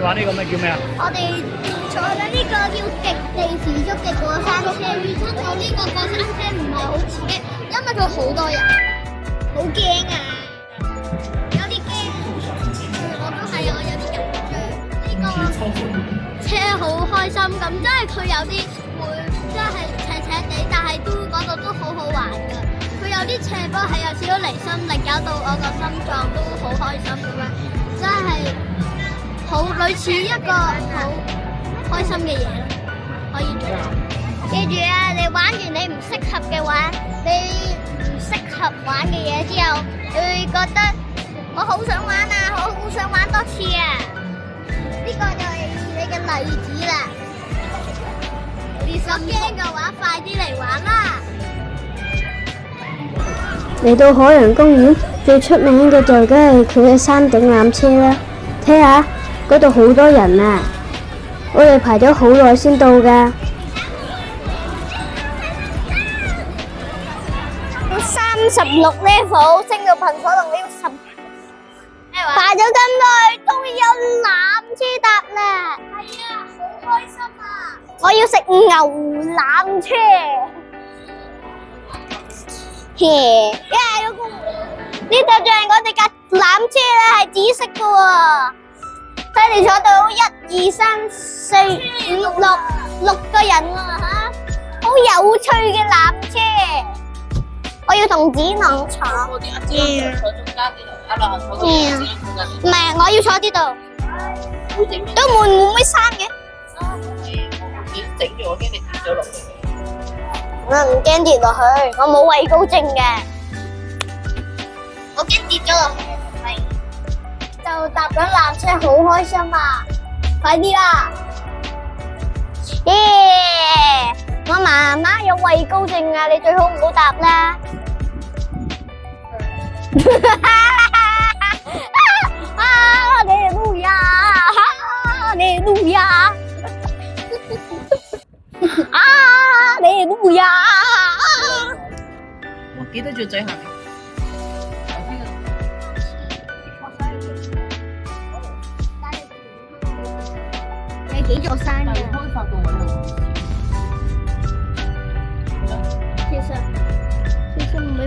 玩呢個咩叫咩啊？我哋坐緊呢個叫極地時速嘅過山車，我呢個過山車唔係好刺激，因為佢好多人，好驚啊！有啲驚，我都係啊，我有啲緊張。呢個車好開心咁，即係佢有啲會，即係斜斜地，但係都嗰度都好好玩㗎。佢有啲斜坡係有少少離心力，搞到我個心臟都好開心咁樣，真係好類似一個好開心嘅嘢咯，可以做。記住啊，你玩完你唔適合嘅話，你唔適合玩嘅嘢之後，你會覺得我好想玩啊，我好想玩多次啊。呢個就係你嘅例子啦。你咁驚嘅話，快啲嚟玩啦！嚟到海洋公園最出名嘅就梗係佢嘅山頂纜車啦，睇下嗰度好多人啊！我哋排咗好耐先到㗎。到36 level， 升到噴火龍呢個10，排咗咁耐，終於有纜車搭啦！係啊，好開心啊！我要食牛纜車。呢度就係我哋架纜車啦，係紫色嘅喎。佢哋坐到1、2、3、4、5、6個人喎嚇，好有趣嘅纜車。我要同子朗坐。我哋阿姐坐中間呢度，阿樂坐到唔係，我要坐呢度。會整咩？都會唔會閂嘅？我見整咗，我驚你跌咗落去。我唔驚跌落去，我冇畏高症嘅。我驚跌咗落去，就搭緊纜車，好開心啊！快啲啦！耶！我媽媽有畏高症啊，你最好唔好搭啦。哈利路亞，哈利路亞，哈利路亞。我記得住最後面。有幾座山嘅？開發到嗰度。其實唔係。